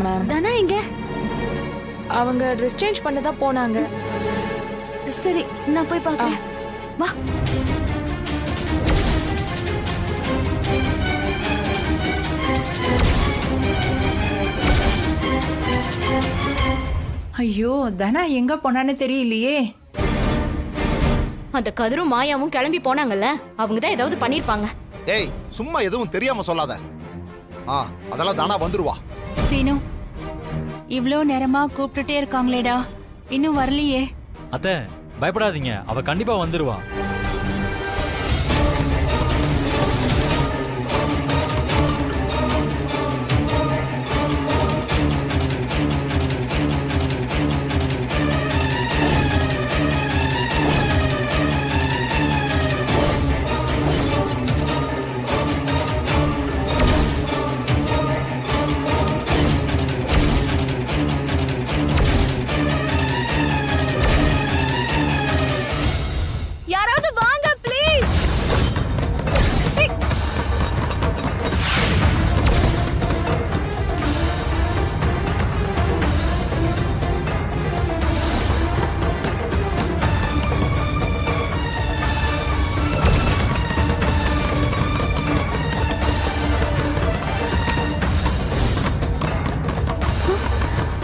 காணோம். தனா எங்க? அவங்க ட்ரெஸ் சேஞ்ச் பண்ண தான் போனாங்க. சரி, நான் போய் பார்க்கறேன். வா. ஐயோ, தனா எங்க போனான்னு தெரியலையே. அந்த கதிரும் மாயாவும் கிளம்பி போனாங்கல்ல, அவங்க தான் ஏதாவது பண்ணிருப்பாங்க. ஏய், சும்மா எதுவும் தெரியாம சொல்லாத. அதெல்லாம் தானா வந்துருவா. சீனு, இவ்ளோ நேரமா கூப்பிட்டுட்டே இருக்காங்களேடா, இன்னும் வரலையே. அத்தை பயப்படாதீங்க, அவ கண்டிப்பா வந்துருவா. யாராவது வாங்க ப்ளீஸ்.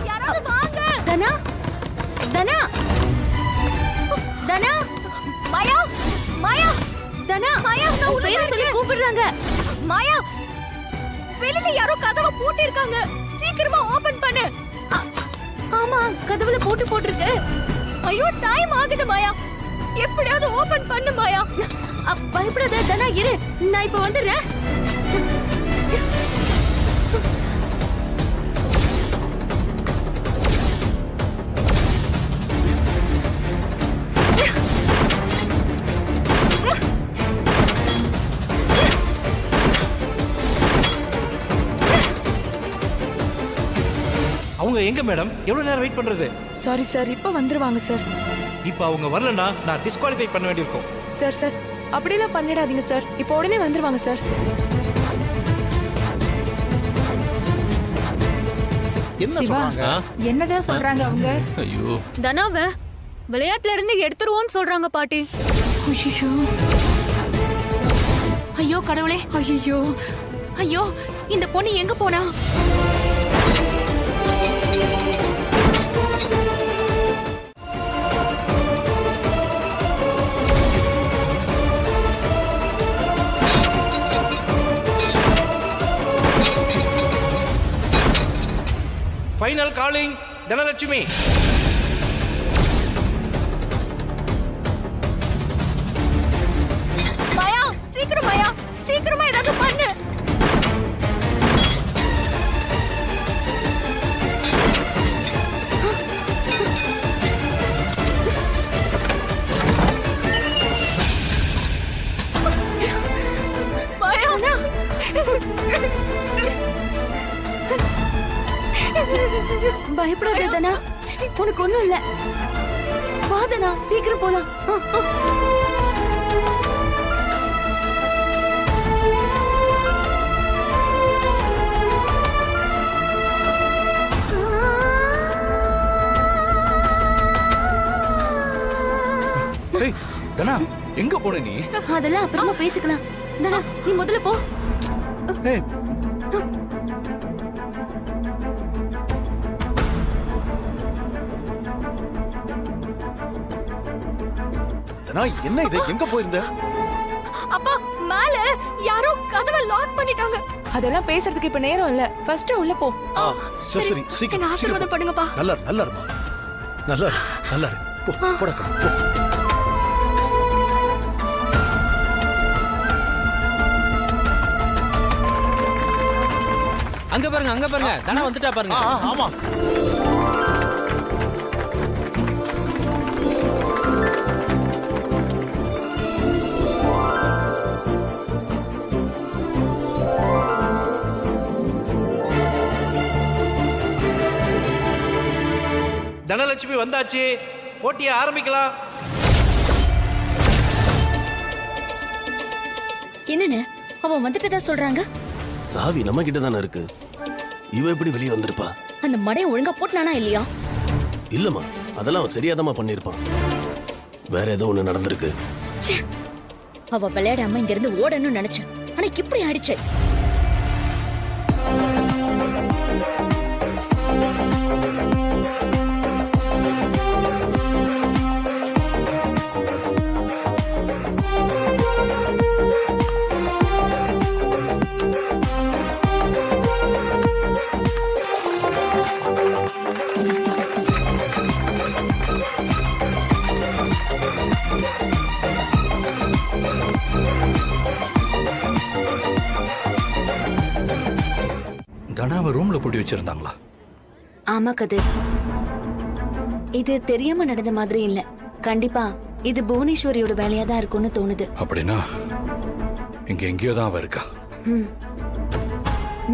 யாராவது வாங்க. தனா, தனா, தனா, மாயா, மாயா, தனா, மாயா, நான் உன் உள்ள பேரை சொல்லி இருக்கேன். கூப்பிடுறாங்க. மாயா, வெளியில யாரோ கதவை பூட்டிருக்காங்க. சீக்கிரமா ஓபன் பண்ணு. ஆமா, கதவுல பூட்டு போட்டிருக்கு. ஐயோ, டைம் ஆகுது மாயா. எப்படியாவது ஓபன் பண்ணு மாயா. பயப்படாத தனா, இரு, நான் இப்ப வந்துடுறேன். அவங்க எங்க மேடம்? எவ்வளவு நேரம் வெயிட் பண்றது? சாரி சார், இப்ப வந்துருவாங்க சார். இப்ப அவங்க வரலன்னா நான் டிஸ்குவாலிஃபை பண்ண வேண்டியிருக்கும். சார் சார், அப்படிலாம் பண்ணிடாதீங்க சார், இப்ப உடனே வந்துருவாங்க சார். என்ன சிவா, சொல்றாங்க? என்னதான் சொல்றாங்க அவங்க? ஐயோ, தனாவ விளையாட்டுல இருந்து எடுத்துருவோன்னு சொல்றாங்க பாட்டி. ஐயோ, ஐயோ கடவுளே, ஐயோ, ஐயோ, இந்த பொண்ணு எங்க போனா? Final calling Dhanalakshmi. மாயா, சீக்கிரம் மாயா, சீக்கிரமா ஏதாவது பண்ணு. மாயா, பயப்படாத தனா, உனக்கு ஒண்ணும் இல்ல. வா தனா, சீக்கிரம் போலாம். ஏய் தனா, எங்க போன நீ? அதெல்லாம் அப்புறமா பேசிக்கலாம். தனா, நீ முதல்ல போ. ஏய், தனா, என்ன இது? எங்க போயிருந்த? அப்பா, மேல யாரோ கதவை லாக் பண்ணிட்டாங்க. அதெல்லாம் பேசுறதுக்கு இப்ப நேரம் இல்ல, ஃபர்ஸ்ட் உள்ள போ. சரி சரி, என்ன சீக்கிரம் ஆசீர்வாதம் பண்ணுங்கப்பா. நல்லா நல்லா இருமா, நல்லா நல்லா போடக்கா போ. அங்க பாருங்க, அங்க பாருங்க, தனா வந்துட்டா பாருங்க. ஆமா. தனலட்சுமி வந்தாச்சு, போட்டியை ஆரம்பிக்கலாம். என்னன்னு அவன் வந்துட்டு தான் சொல்றாங்க. சாவி நம்ம கிட்ட தானே இருக்கு, இவ எப்படி வெளியே வந்திருப்பா? அந்த மடையை ஒழுங்கா போட்டானா இல்லையா? இல்லம்மா, அதெல்லாம் அவன் சரியாதமா பண்ணிருப்பான். வேற ஏதோ ஒண்ணு நடந்திருக்கு. ச்சே, அவ விளையாடாம இங்க இருந்து ஓடணும்னு நினைச்சேன். ஆனா இப்படி ஆயிடுச்சே. தனாவை ரூம்ல பூட்டி வச்சிருந்தாங்களா? ஆமா கதிர், இது தெரியாம நடந்த மாதிரி இல்ல. கண்டிப்பா இது புவனேஸ்வரியோட வேலையா தான் இருக்கும்னு தோணுது. அப்படின்னா இங்க எங்கேயோ தான் அவ இருக்கா. ம்.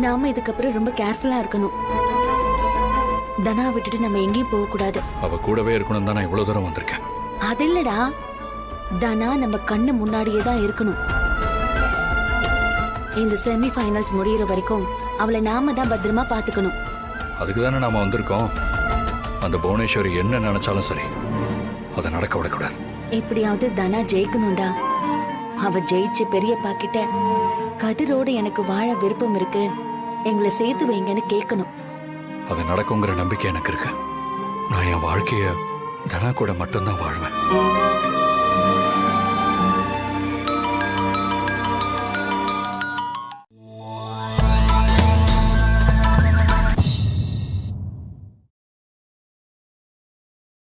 நாம இதுக்கப்புறம் ரொம்ப கேர்ஃபுல்லா இருக்கணும். தனா விட்டுட்டு நம்ம எங்கேயும் போக கூடாது. அவ கூடவே இருக்கணும் தான் நான் இவ்வளவு தூரம் வந்திருக்கேன். அது இல்லடா, தனா நம்ம கண்ணு முன்னாடியே தான் இருக்கணும். இந்த செமி ஃபைனல்ஸ் முடியற வரைக்கும் அவளை நாம தான் பத்திரமா பாத்துக்கணும். அதுக்கு தானே நாம வந்திருக்கோம். அந்த புவனேஸ்வரி என்ன நினைச்சாலும் சரி, அதை நடக்க விடக்கூடாது. எப்படியாவது தனா ஜெயிக்கணும்டா. அவ ஜெயிச்சு பெரியப்பா கிட்ட கதிரோட எனக்கு வாழ விருப்பம் இருக்கு, எங்களை சேர்த்து வைங்கன்னு கேட்கணும். அது நடக்குங்கிற நம்பிக்கை எனக்கு இருக்கு. நான் என் வாழ்க்கைய தனா கூட மட்டும்தான் வாழ்வேன்.